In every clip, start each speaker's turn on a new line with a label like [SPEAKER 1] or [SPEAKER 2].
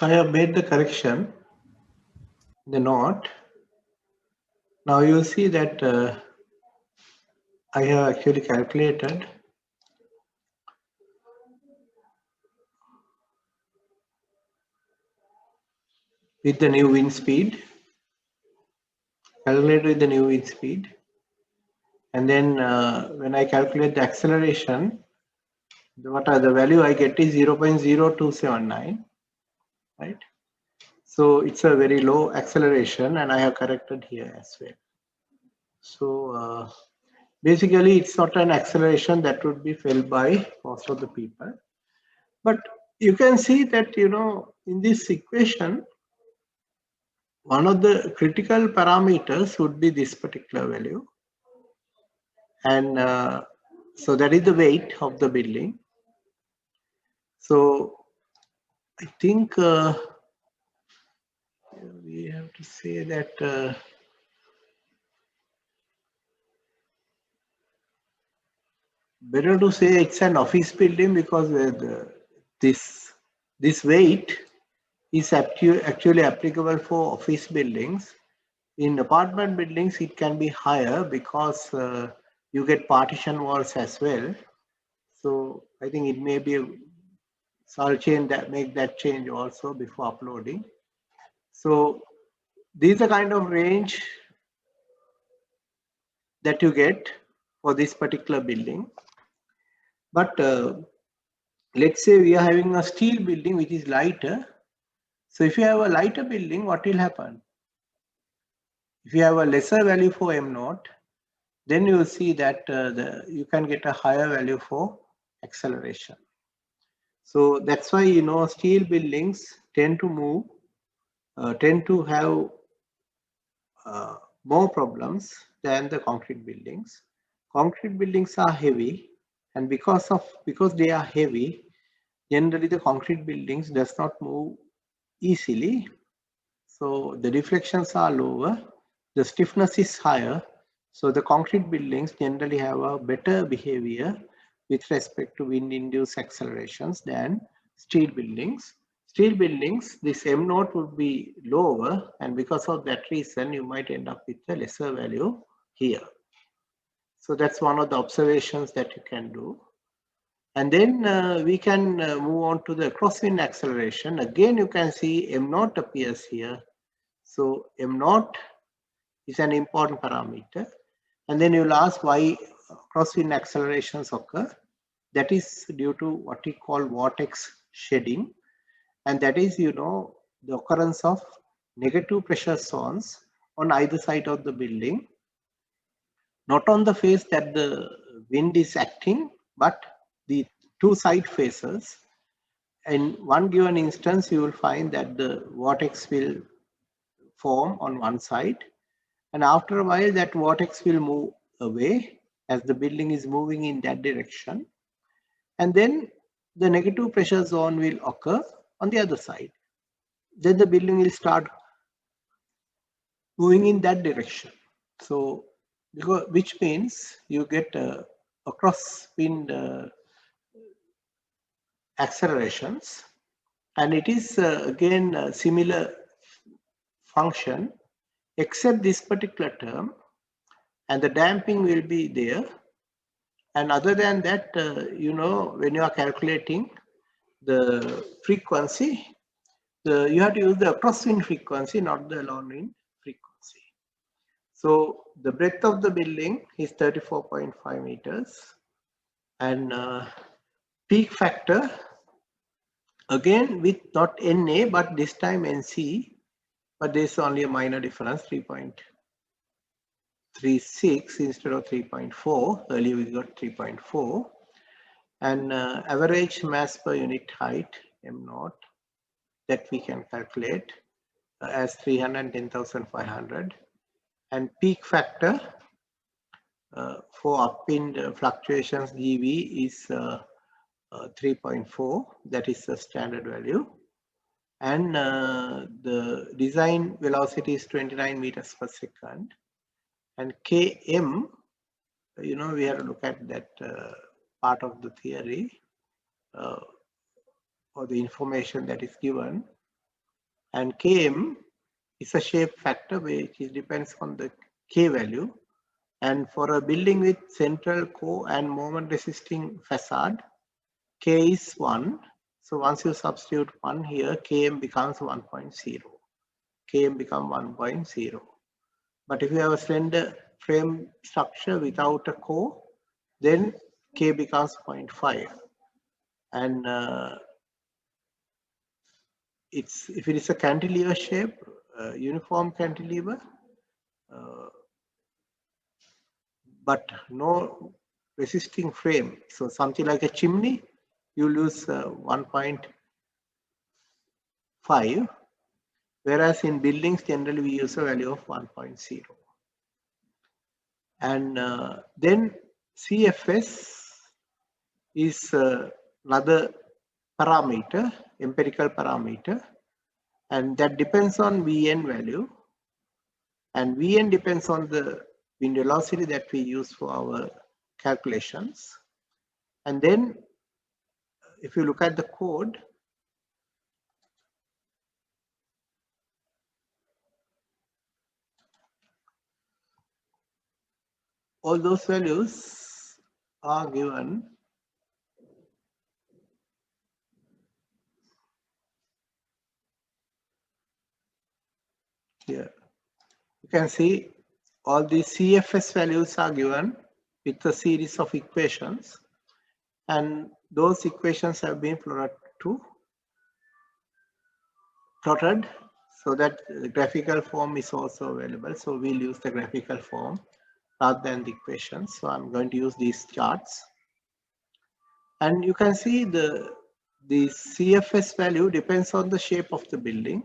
[SPEAKER 1] I have made the correction, the note. Now you see that I have actually calculated with the new wind speed, calculate with the new wind speed, and then when I calculate the acceleration, what are the value I get is 0.0279, right? So it's a very low acceleration, and I have corrected here as well. So basically, it's not an acceleration that would be felt by most of the people. But you can see that, in this equation, one of the critical parameters would be this particular value. And so that is the weight of the building. So I think we have to say that better to say it's an office building, because this weight is actually applicable for office buildings. In apartment buildings, it can be higher because you get partition walls as well. So I think it may be so I'll change that, make that change also before uploading. So these are kind of range that you get for this particular building. But let's say we are having a steel building which is lighter. So if you have a lighter building, what will happen? If you have a lesser value for M0, then you will see that you can get a higher value for acceleration. So that's why, steel buildings tend to move, tend to have more problems than the concrete buildings. Concrete buildings are heavy, and because they are heavy, generally the concrete buildings does not move easily. So the deflections are lower, the stiffness is higher. So the concrete buildings generally have a better behavior with respect to wind-induced accelerations than steel buildings. Steel buildings, this M0 would be lower, and because of that reason, you might end up with a lesser value here. So that's one of the observations that you can do. And then we can move on to the crosswind acceleration. Again, you can see M0 appears here. So M0 is an important parameter. And then you'll ask why crosswind accelerations occur. That is due to what we call vortex shedding. And that is, the occurrence of negative pressure zones on either side of the building. Not on the face that the wind is acting, but the two side faces. In one given instance, you will find that the vortex will form on one side, and after a while that vortex will move away as the building is moving in that direction, and then the negative pressure zone will occur on the other side. Then the building will start moving in that direction. So which means you get a crosswind accelerations, and it is again a similar function, except this particular term, and the damping will be there. And other than that, when you are calculating the frequency, you have to use the crosswind frequency, not the lawn wind frequency. So the breadth of the building is 34.5 meters, and peak factor, again with not NA, but this time NC, but there's only a minor difference, 3.36 instead of 3.4. Earlier we got 3.4. And average mass per unit height, M0, that we can calculate as 310,500. And peak factor for upwind fluctuations, GV, is 3.4. That is the standard value. And the design velocity is 29 meters per second. And Km, we have to look at that part of the theory or the information that is given. and Km is a shape factor which depends on the K value. And for a building with central core and moment resisting facade, K is 1. So once you substitute 1 here, Km becomes 1.0. Km becomes 1.0. But if you have a slender frame structure without a core, then K becomes 0.5. And if it is a cantilever shape, uniform cantilever, but no resisting frame, so something like a chimney, you lose 1.5, whereas in buildings generally we use a value of 1.0. And then CFS is another parameter, empirical parameter, and that depends on Vn value, and Vn depends on the wind velocity that we use for our calculations. And then if you look at the code, all those values are given here. You can see all these CFS values are given with a series of equations, and those equations have been plotted so that the graphical form is also available. So we'll use the graphical form rather than the equations. So I'm going to use these charts, and you can see the CFS value depends on the shape of the building.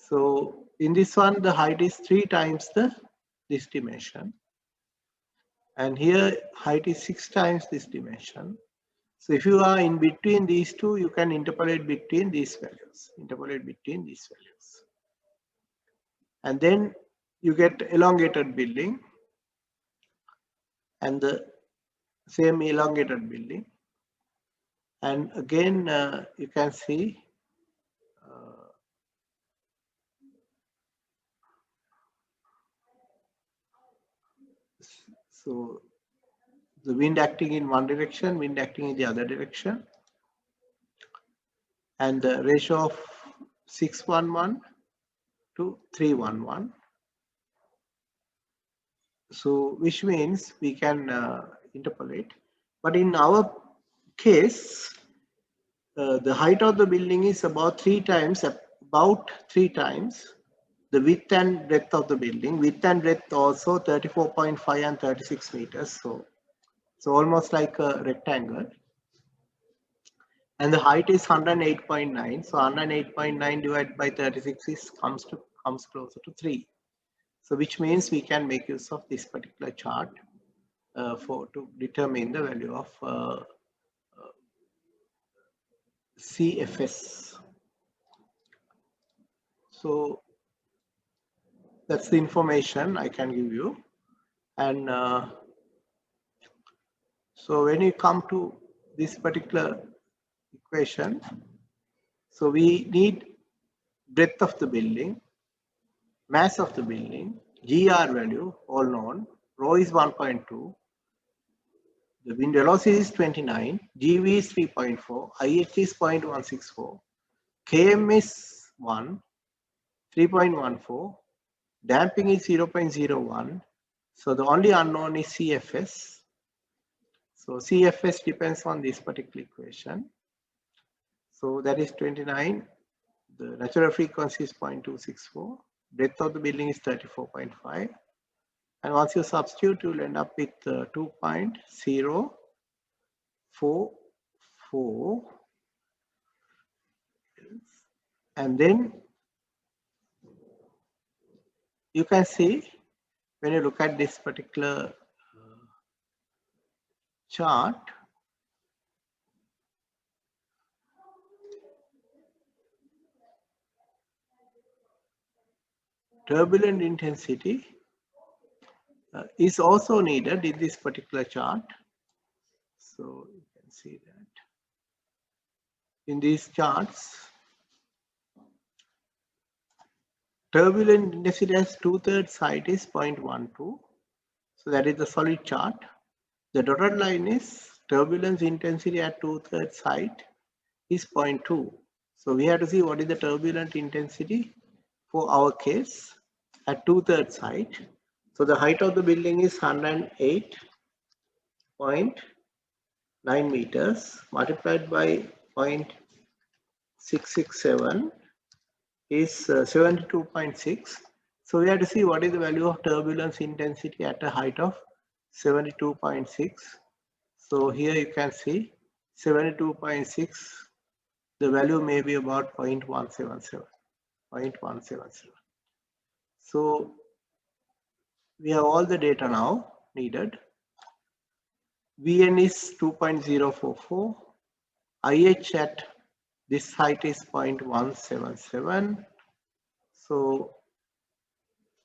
[SPEAKER 1] So in this one, the height is 3 times this dimension, and here height is 6 times this dimension. So if you are in between these two, you can interpolate between these values, and then you get elongated building and the same elongated building. And again, you can see so the wind acting in one direction, wind acting in the other direction, and the ratio of 611 to 311. So which means we can interpolate, but in our case, the height of the building is about 3 times the width and breadth of the building. Width and breadth also 34.5 and 36 meters. So almost like a rectangle. And the height is 108.9. So 108.9 divided by 36 comes closer to 3. So which means we can make use of this particular chart to determine the value of CFS. So that's the information I can give you. And so when you come to this particular equation, so we need breadth of the building, mass of the building, GR value, all known, rho is 1.2, the wind velocity is 29, GV is 3.4, IH is 0.164, KM is 1, 3.14, damping is 0.01. So the only unknown is CFS. So CFS depends on this particular equation. So that is 29. The natural frequency is 0.264. Breadth of the building is 34.5. And once you substitute, you will end up with 2.044. And then you can see when you look at this particular chart, turbulent intensity is also needed in this particular chart. So you can see that in these charts, turbulent intensity as 2/3 height is 0.12. So that is the solid chart. The dotted line is turbulence intensity at 2/3 height is 0.2. So we have to see what is the turbulent intensity for our case at 2/3 height. So the height of the building is 108.9 meters multiplied by 0.667 is 72.6. So we have to see what is the value of turbulence intensity at a height of 72.6. So here you can see 72.6, the value may be about 0.177. So we have all the data now needed. Vn is 2.044, IH at this height is 0.177. So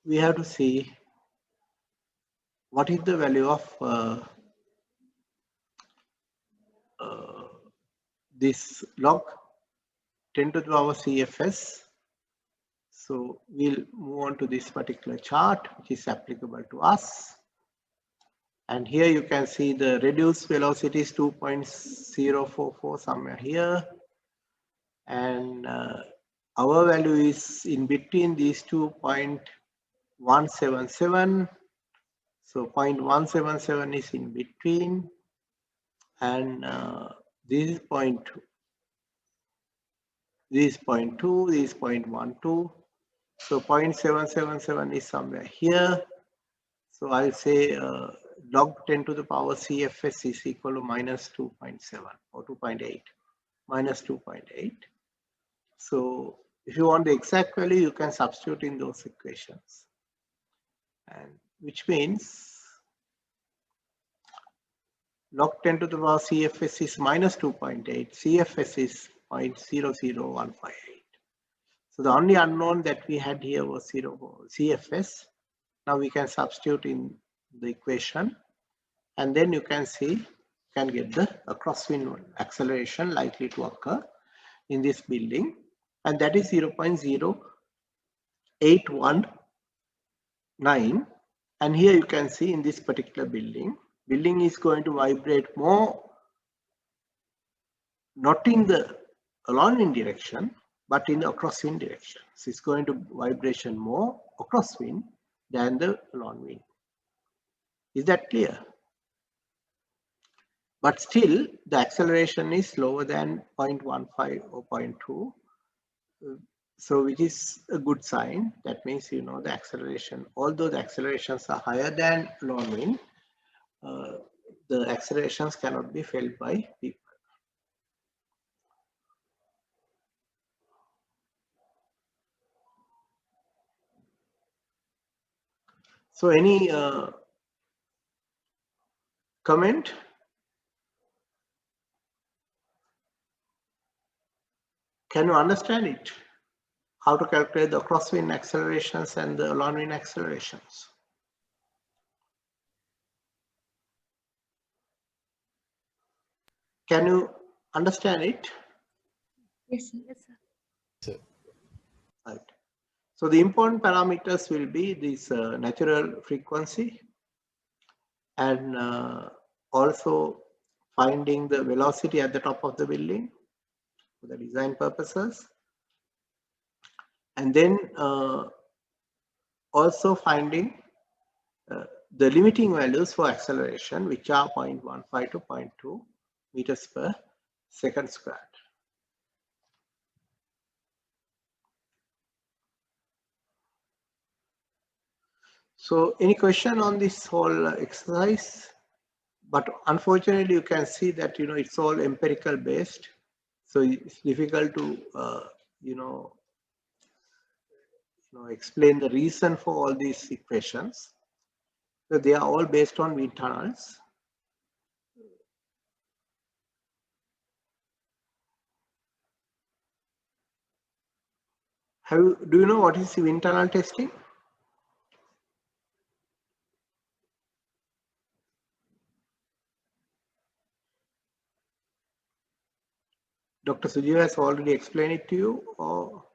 [SPEAKER 1] we have to see what is the value of this log 10 to the power CFS. So we'll move on to this particular chart, which is applicable to us. And here you can see the reduced velocity is 2.044 somewhere here. And our value is in between these 2.177. So 0.177 is in between. And this is 0.2. This is 0.2, this is 0.12. So 0.777 is somewhere here. So I'll say log 10 to the power CFS is equal to minus 2.7 or 2.8, minus 2.8. So if you want the exact value, you can substitute in those equations. And which means log 10 to the power CFS is minus 2.8, CFS is 0.00158. So the only unknown that we had here was CFS. Now we can substitute in the equation, and then you can see, you can get the crosswind acceleration likely to occur in this building, and that is 0.0819. And here you can see in this particular building is going to vibrate more, not in the along-wind direction, but in the crosswind direction. So it's going to vibration more crosswind than the along wind. Is that clear? But still, the acceleration is lower than 0.15 or 0.2. So which is a good sign. That means, you know, the acceleration, although the accelerations are higher than along wind, the accelerations cannot be felt by people. So any comment? Can you understand it? How to calculate the crosswind accelerations and the along wind accelerations? Can you understand it?
[SPEAKER 2] Yes, sir.
[SPEAKER 1] Right. So the important parameters will be this natural frequency, and also finding the velocity at the top of the building for the design purposes, and then also finding the limiting values for acceleration, which are 0.15 to 0.2 meters per second squared. So any question on this whole exercise? But unfortunately, you can see that, you know, it's all empirical based. So it's difficult to, explain the reason for all these equations. So they are all based on wind tunnels. Do you know what is wind tunnel testing? Dr. Sujiva has already explained it to you, or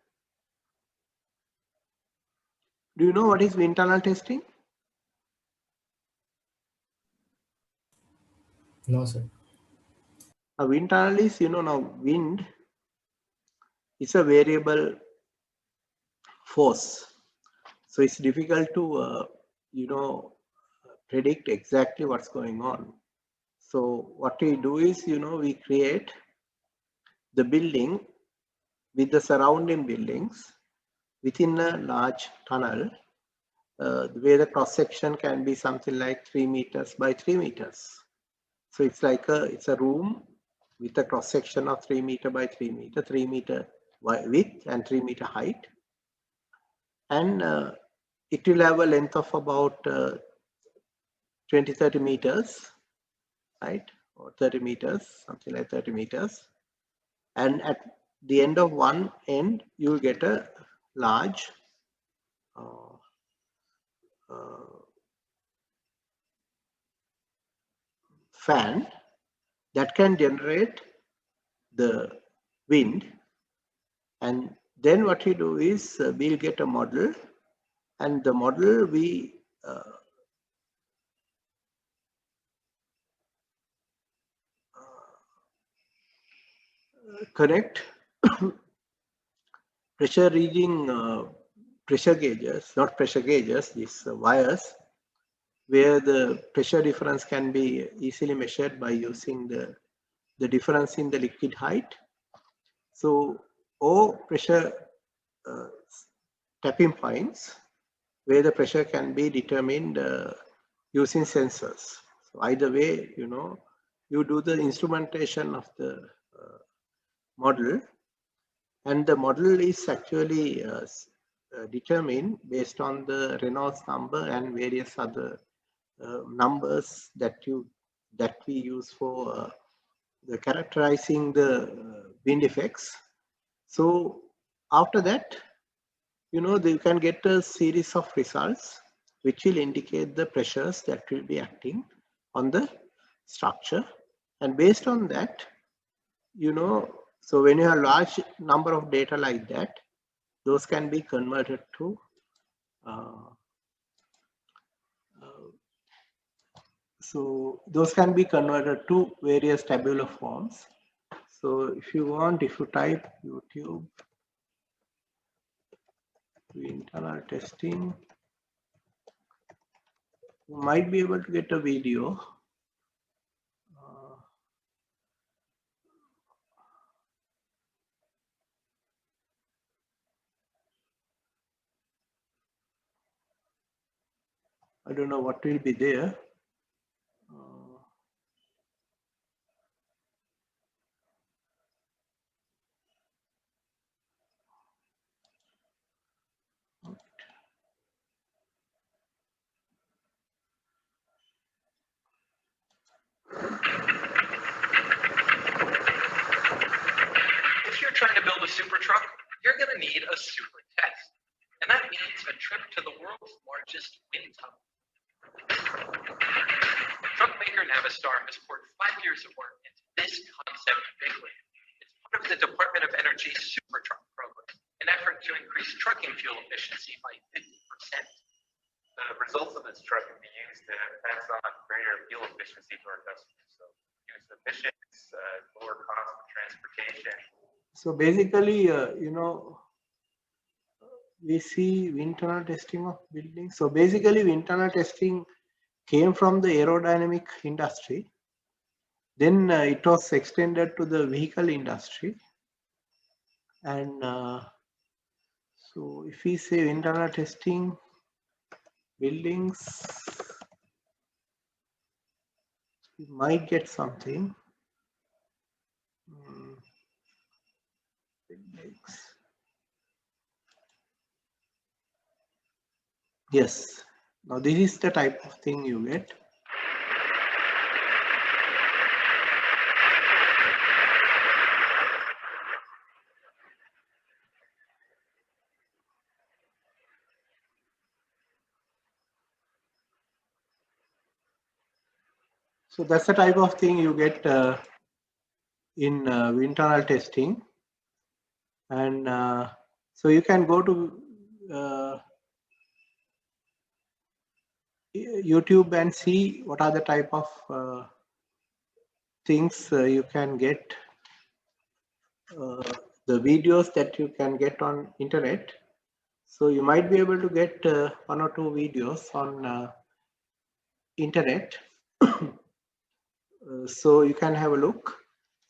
[SPEAKER 1] Do you know what is wind tunnel testing?
[SPEAKER 3] No, sir.
[SPEAKER 1] A wind tunnel is, now wind is a variable force. So it's difficult to, predict exactly what's going on. So what we do is, we create the building with the surrounding buildings within a large tunnel, where the cross section can be something like 3 meters by 3 meters. So it's like it's a room with a cross section of 3 meter by 3 meter, 3 meter width and 3 meter height. And it will have a length of about 20-30 meters, right? Or 30 meters, something like 30 meters. And at the end of one end, you will get a large fan that can generate the wind. And then what we do is we'll get a model, and the model we connect pressure reading pressure gauges, not pressure gauges, these wires, where the pressure difference can be easily measured by using the difference in the liquid height. So, or pressure tapping points where the pressure can be determined using sensors. So either way, you do the instrumentation of the model, and the model is actually determined based on the Reynolds number and various other numbers that we use for the characterizing the wind effects. So after that, you can get a series of results which will indicate the pressures that will be acting on the structure, and based on that, so when you have large number of data like that, those can be converted to various tabular forms. So if you want, if you type YouTube internal testing, you might be able to get a video. I don't know what will be there.
[SPEAKER 4] If you're trying to build a super truck, you're going to need a super test. And that means a trip to the world's largest wind tunnel. Truck maker Navistar has poured 5 years of work into this concept bigly. It's part of the Department of Energy's Super Truck program, an effort to increase trucking fuel efficiency by 50%.
[SPEAKER 5] The results of this truck can be used to pass on greater fuel efficiency to our customers. So use emissions, lower cost of transportation.
[SPEAKER 1] So basically, we see wind tunnel testing of buildings. So basically, wind tunnel testing came from the aerodynamic industry. Then it was extended to the vehicle industry. And so if we say wind tunnel testing buildings, we might get something. Buildings. Yes. Now this is the type of thing you get. So that's the type of thing you get in wind tunnel testing. And so you can go to YouTube and see what are the type of things you can get, the videos that you can get on internet. So you might be able to get one or two videos on internet. So you can have a look.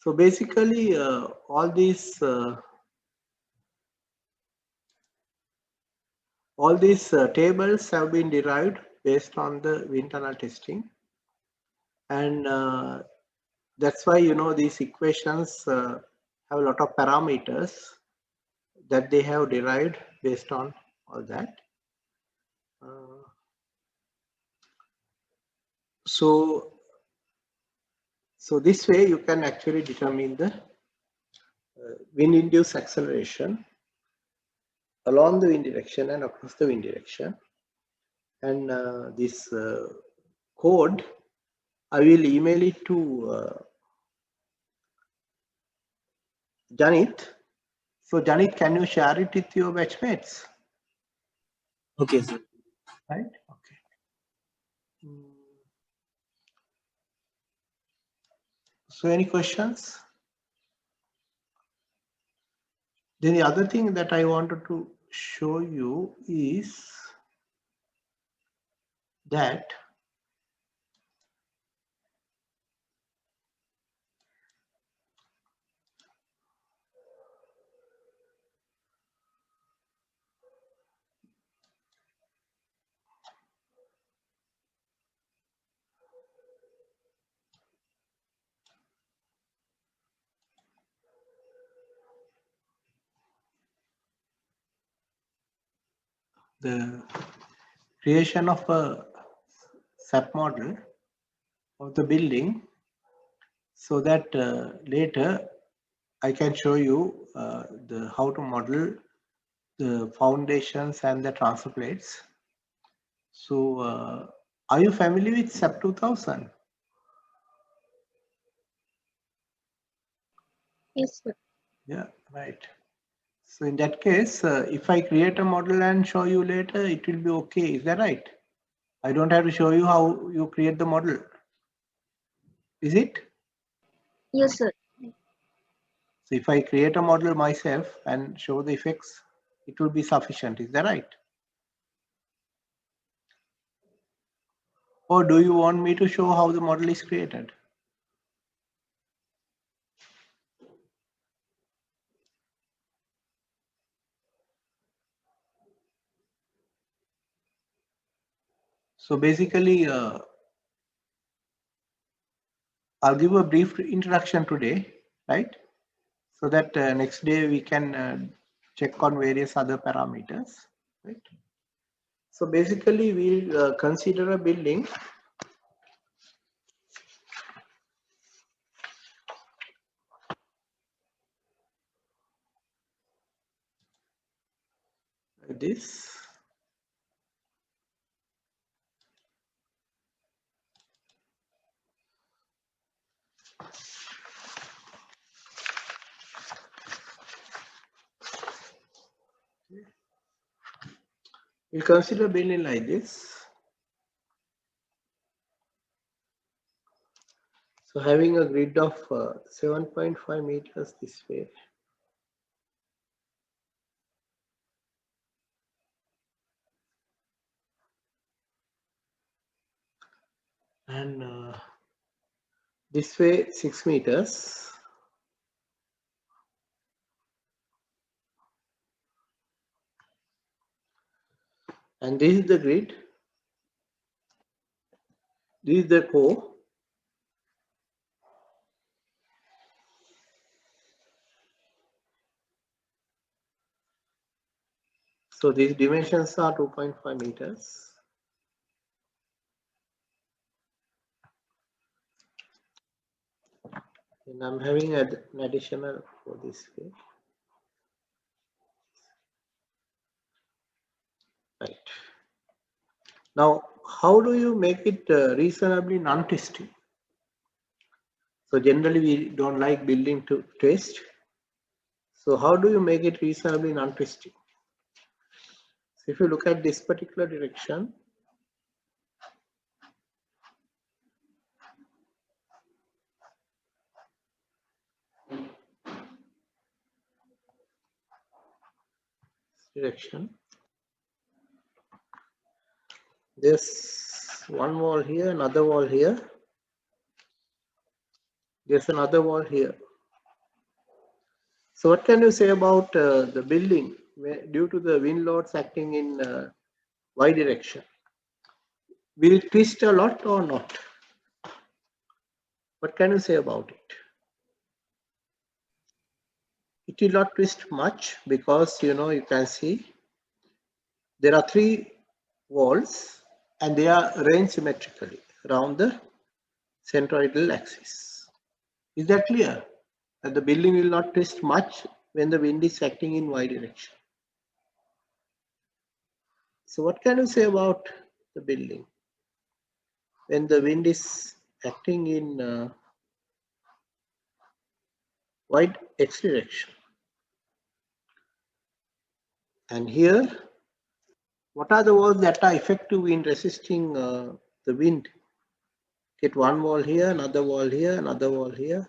[SPEAKER 1] So basically all these tables have been derived based on the wind tunnel testing, and that's why these equations have a lot of parameters that they have derived based on all that. So this way you can actually determine the wind-induced acceleration along the wind direction and across the wind direction. And this code, I will email it to Janit. So Janit, can you share it with your batchmates?
[SPEAKER 3] Okay, sir.
[SPEAKER 1] Right? Okay. So any questions? Then the other thing that I wanted to show you is that the creation of a SAP model of the building, so that later I can show you how to model the foundations and the transfer plates. So are you familiar with SAP 2000?
[SPEAKER 2] Yes, sir.
[SPEAKER 1] Yeah, right. So in that case, if I create a model and show you later, it will be okay. Is that right? I don't have to show you how you create the model. Is it?
[SPEAKER 2] Yes, sir.
[SPEAKER 1] So if I create a model myself and show the effects, it will be sufficient. Is that right? Or do you want me to show how the model is created? So basically, I'll give a brief introduction today, right? So that next day we can check on various other parameters, right? So basically, we'll consider a building like this. We'll consider a building like this. So having a grid of 7.5 meters this way. And this way 6 meters. And this is the grid. This is the core. So these dimensions are 2.5 meters. And I'm having an additional for this way. Right. Now, how do you make it reasonably non-twisting? So generally we don't like building to twist. So how do you make it reasonably non-twisting? So if you look at this particular direction, direction. There's one wall here, another wall here. There's another wall here. So what can you say about the building due to the wind loads acting in y direction? Will it twist a lot or not? What can you say about it? It will not twist much because you can see there are three walls and they are arranged symmetrically around the centroidal axis. Is that clear? That the building will not twist much when the wind is acting in y direction. So what can you say about the building when the wind is acting in y x direction? And here, what are the walls that are effective in resisting the wind? Get one wall here, another wall here, another wall here,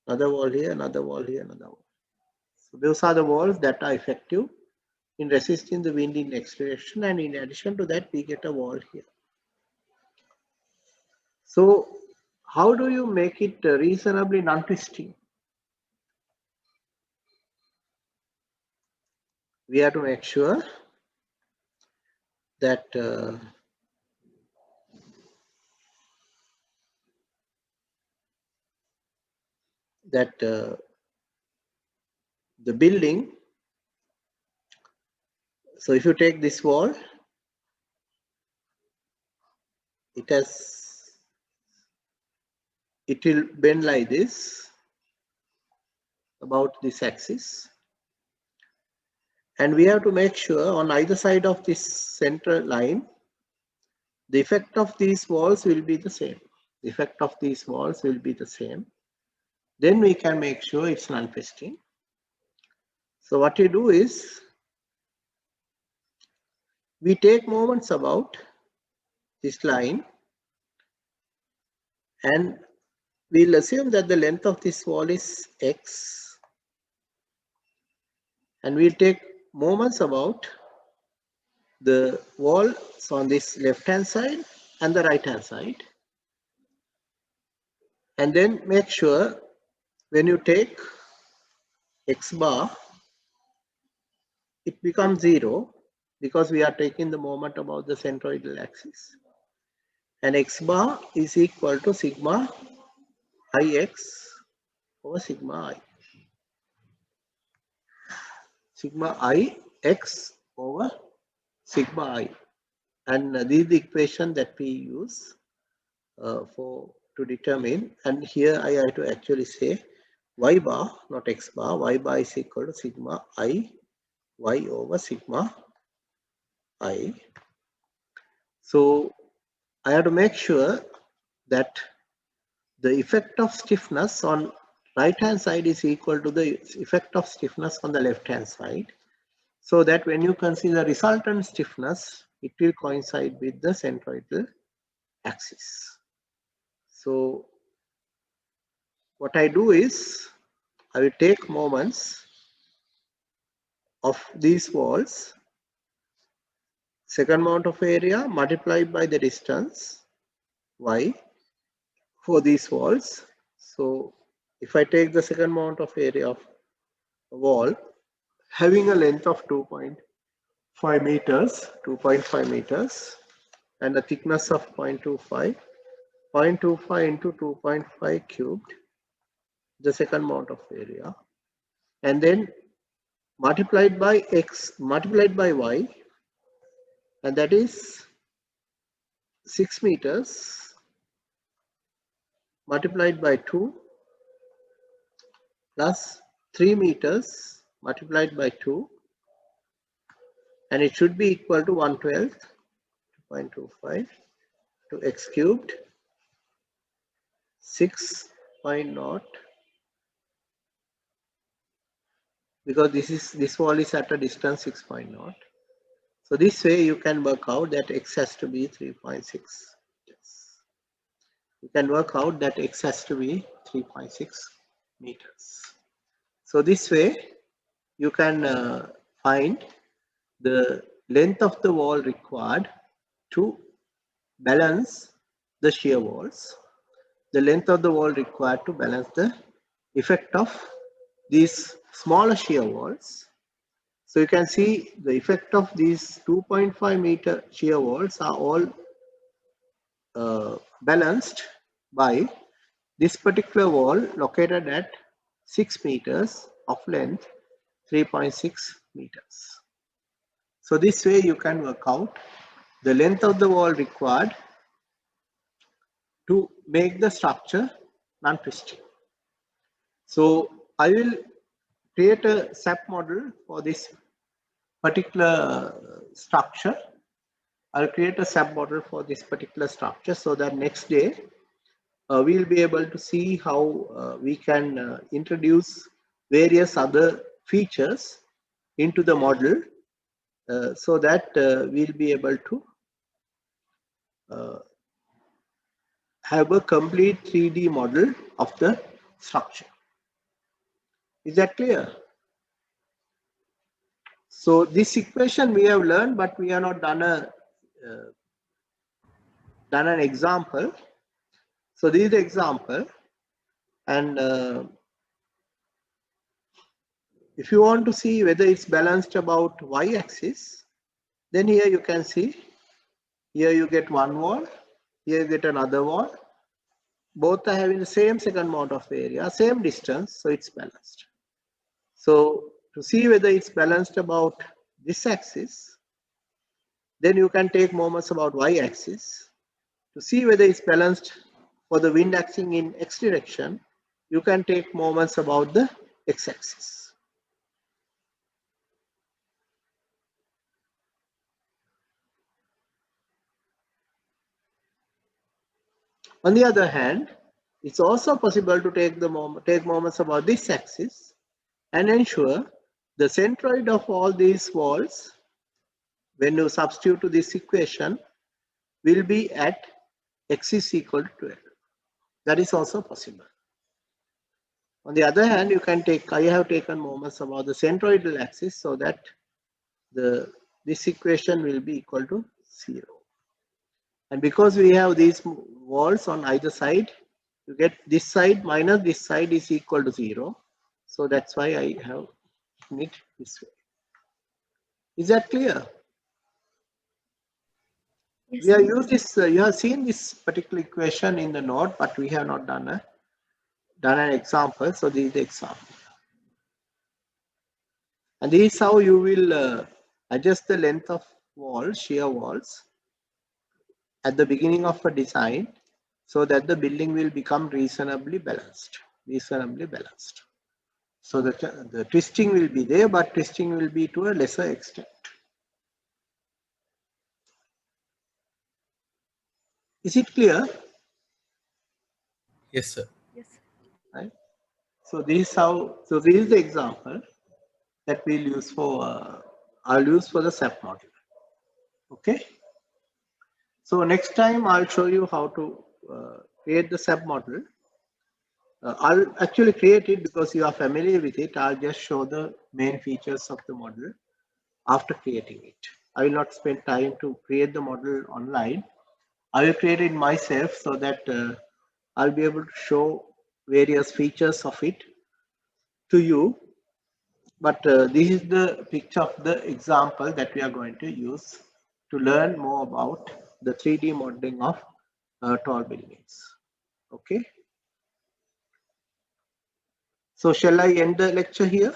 [SPEAKER 1] another wall here, another wall here, another wall. So those are the walls that are effective in resisting the wind in x direction, and in addition to that we get a wall here. So how do you make it reasonably non-twisting? We have to make sure that the building, so if you take this wall, it will bend like this about this axis, and we have to make sure on either side of this center line the effect of these walls will be the same. The effect of these walls will be the same. Then we can make sure it's non-twisting. So what you do is we take moments about this line and we'll assume that the length of this wall is x, and we'll take moments about the walls on this left hand side and the right hand side, and then make sure when you take x bar it becomes 0 because we are taking the moment about the centroidal axis, and x bar is equal to sigma ix over sigma I. Sigma I x over sigma I, and this is the equation that we use to determine, and here I have to actually say y bar, not x bar. Y bar is equal to sigma I y over sigma I. So I have to make sure that the effect of stiffness on right hand side is equal to the effect of stiffness on the left hand side, so that when you consider resultant stiffness it will coincide with the centroidal axis. So what I do is I will take moments of these walls, second moment of area multiplied by the distance y for these walls. So if I take the second moment of area of a wall having a length of 2.5 meters and a thickness of 0.25 into 2.5 cubed, the second moment of area, and then multiplied by x multiplied by y, and that is 6 meters multiplied by 2 plus 3 meters multiplied by 2, and it should be equal to 1/12 2.25 to x cubed 6.0, because this wall is at a distance 6.0. So this way you can work out that x has to be 3.6. Yes. You can work out that x has to be 3.6 meters. So this way you can find the length of the wall required to balance the shear walls, the length of the wall required to balance the effect of these smaller shear walls. So you can see the effect of these 2.5 meter shear walls are all balanced by this particular wall located at 6 meters of length, 3.6 meters. So this way you can work out the length of the wall required to make the structure non-twisting. So I will create a SAP model for this particular structure. I'll create a SAP model for this particular structure so that next day we'll be able to see how we can introduce various other features into the model so that we'll be able to have a complete 3D model of the structure. Is that clear? So this equation we have learned, but we have not done an example. So this is the example, and if you want to see whether it's balanced about y-axis, then here you can see, here you get one wall, here you get another wall. Both are having the same second mode of area, same distance, so it's balanced. So to see whether it's balanced about this axis, then you can take moments about y-axis. To see whether it's balanced for the wind acting in x direction, you can take moments about the x-axis. On the other hand, it's also possible to take moments about this axis and ensure the centroid of all these walls, when you substitute to this equation, will be at x is equal to 12. That is also possible. On the other hand, you can take, I have taken moments about the centroidal axis so that this equation will be equal to 0. And because we have these walls on either side, you get this side minus this side is equal to 0. So that's why I have it this way. Is that clear?
[SPEAKER 2] Yes,
[SPEAKER 1] We have
[SPEAKER 2] sir.
[SPEAKER 1] used this, you have seen this particular equation in the note, but we have not done an example. So this is the example. And this is how you will adjust the length of walls, shear walls, at the beginning of a design so that the building will become reasonably balanced. So the twisting will be there, but twisting will be to a lesser extent. Is it clear?
[SPEAKER 3] Yes, sir.
[SPEAKER 2] Yes.
[SPEAKER 1] Right. So this is the example that we'll use for I'll use for the SAP model. Okay. So next time I'll show you how to create the SAP model. I'll actually create it because you are familiar with it. I'll just show the main features of the model after creating it. I will not spend time to create the model online. I will create it myself so that I'll be able to show various features of it to you. But this is the picture of the example that we are going to use to learn more about the 3D modeling of tall buildings. Okay. So shall I end the lecture here?